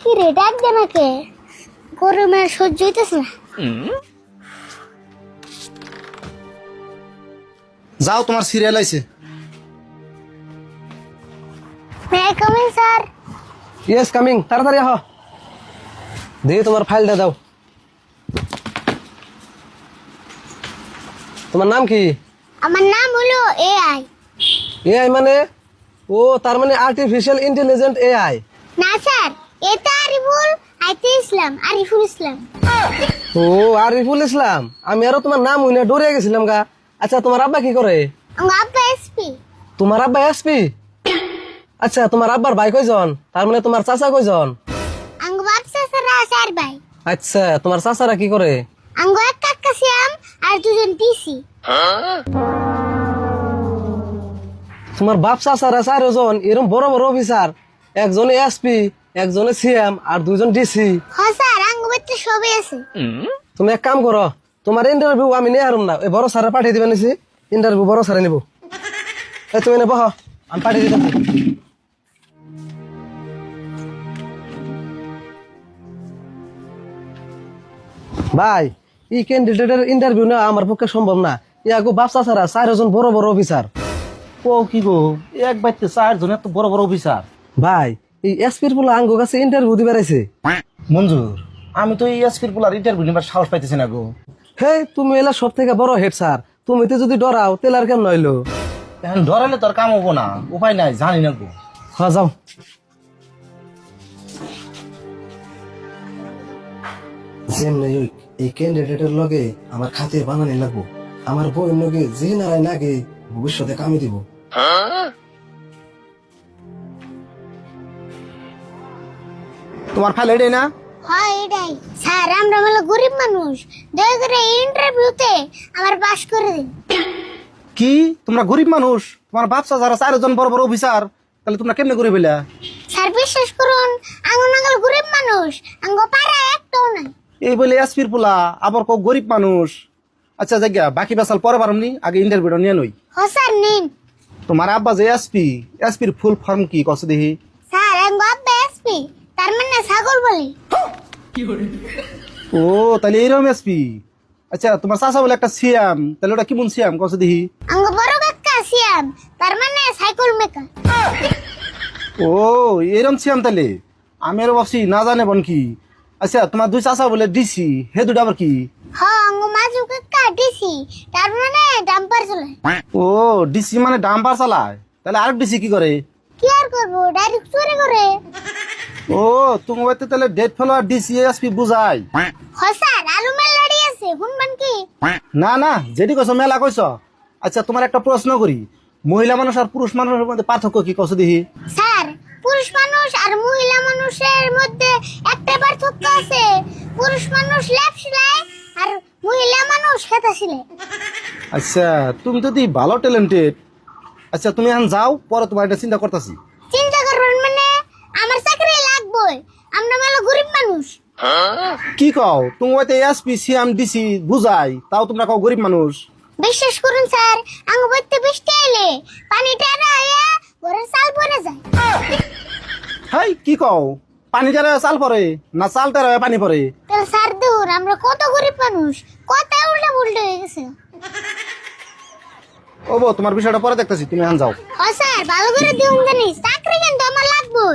কি রে ডাক দে নাকে গরমে সহ্য হইতেছে না। যাও তোমার সিরিয়াল আইছে। May I come in sir? Yes coming, তাড়াতাড়ি আহ। দিয়ে তোমার ফাইলটা দাও। তোমার নাম কি? আমার নাম হলো এআই। এআই মানে? ও তার মানে আর্টিফিশিয়াল ইন্টেলিজেন্ট এআই। না স্যার, এটা আরিফুল, আইতে ইসলাম, আরিফুল ইসলাম। ও আরিফুল ইসলাম, আমি আরো তোমার নাম হইনা ডরে গেছিলাম গা। আচ্ছা তোমার আব্বা কি করে? আমার আব্বা এসপি। তোমার আব্বা এসপি? আচ্ছা তোমার আব্বার ভাই কয়জন? তার মানে তোমার চাচা কয়জন? আঙ্গ বাপ চাচারা চার ভাই। আচ্ছা তোমার চাচারা কি করে? আঙ্গ এক কাকা সিয়াম আর দুজন টিসি। তোমার বাপ চাচারা চারজন এরকম বড় বড় অফিসার, একজনে এসপি, একজনে সিএম আর দুজন ডিসি। হ্যাঁ স্যার, আঙ্গ বাচ্চা সবই আছে। তুমি এক কাম করো, তোমার ইন্টারভিউ আমি নিয়ে হারুম না, ওই বড় স্যারে পাঠিয়ে দিবে নিছি। ইন্টারভিউ বড় স্যারে নিব। এই তুমি নেবো, আমি পাঠিয়ে দিতে। ভাই এই ক্যান্ডিডেটের ইন্টারভিউ নেওয়া আমার পক্ষে সম্ভব না। ইয়াগো বাপসা ছাড়া চারজন বড় বড় অফিসার। ও কি গো, এক বাইতে 4 জন এত বড় বড় অফিসার। ভাই এই এসপির পোলা আঙ্গো কাছে ইন্টারভিউ দিবে রাইছে। মঞ্জুর, আমি তো এই এসপির পোলার ইন্টারভিউ নিবার সাহস পাইতেছি না গো। হে তুমি এলা সব থেকে বড় হেড স্যার, তুমি তো যদি ডরাও তেল আর কেমন নইলো। এখন ধরালে তোর কাম হবো না, উপায় নাই, জানি না গো। হ্যাঁ যাও। এই ক্যান্ডিডেটের লগে আমার খাতে বানানি লাগবো। আমার বউয়ের লগে যে নারায় নাগে ভবিষ্যতে কামে দিব। তোমার ফাইল এটাই না? হ্যাঁ এটাই স্যার, আমরা হলো গরিব মানুষ, দয়া করে ইন্টারভিউতে আমার পাস করে দিন। কি তোমরা গরিব মানুষ? তোমার বাপসা যারা 4 জন বড় বড় অফিসার, তাহলে তোমরা কেমনে গরিব হইলা? স্যার বিশ্বাস করুন, আঙ্গ নাঙ্গল গরিব মানুষ, আঙ্গ পাড়া একটাও নাই। এই বলে এসপির পোলা আবার কো গরিব মানুষ। আচ্ছা জায়গা বাকি বেসাল পরে পারমনি, আগে ইন্টারভিউটা নিয়ে নই। হ্যাঁ স্যার নিন। তোমার আব্বা যে এসপি, এসপির ফুল ফর্ম কি কস দেখি? স্যার আঙ্গ আব্বা এসপি, তার মানে ছাগল বলি। ও তাহলে এইরকম এসপি। আচ্ছা তোমার চাচা বলে একটা সিএম, তাহলে ওটা কেমন সিএম কস দেখি? আঙ্গ বড় কাকা সিয়াম, তার মানে সাইকেল মেকার। ও এরম সিএম তাহলে আমি আরো ভাবছি না জানে বন কি। আচ্ছা তোমার দুই চাচা বলে ডিসি, হে দুটা আবার কি? হ্যাঁ আঙ্গ মাজু কাকা ডিসি, তার মানে ডাম্পার চলে। ও ডিসি মানে ডাম্পার চালায়, তাহলে আরেক ডিসি কি করে? কি আর করবো, ডাইরেক্ট চুরি করে। ও তুমি হয়তো তাহলে ডেট ফেলো আর ডিসি এসপি বুঝাই। হ্যাঁ স্যার, আলু মেল লড়ি আছে, শুনবেন কি? না না যেটি কইছ মেলা কইছ। আচ্ছা তোমার একটা প্রশ্ন করি, মহিলা মানুষ আর পুরুষ মানুষের মধ্যে পার্থক্য কি কস দেখি? স্যার পুরুষ মানুষ আর মহিলা মানুষের মধ্যে একটা পার্থক্য আছে, পুরুষ মানুষ লেপ সেলাই আর মহিলা মানুষ খেতা সেলাই। আচ্ছা তুমি তো ভালো ট্যালেন্টেড। আচ্ছা তুমি এখন যাও, পরে তোমার এটা চিন্তা করতেছি। চিন্তা করবেন মানে আমার চাকরি লাগবে, আমরা মেলো গরিব মানুষ। কি কও, তুমি হয়তো এসপি সিএম ডিসি বুঝাই, তাও তোমরা কও গরিব মানুষ। বিশ্বাস করুন স্যার, আঙ্গ বইতে বৃষ্টি এলে পানি টেরা আয়া ঘরের চাল পরে যায়। হাই কি কও, পানি টারে চাল পরে না চাল টারে পানি পরে? তাহলে স্যার দূর, আমরা কত গরিব মানুষ, কত উল্টা উল্টা হয়ে গেছে। ও বউ, তোমার বিষয়টা পরে দেখতেছি, তুমি এখন যাও। হ্যাঁ স্যার, ভালো করে দিউন জানিস, চাকরি কিন্তু আমার লাগবে।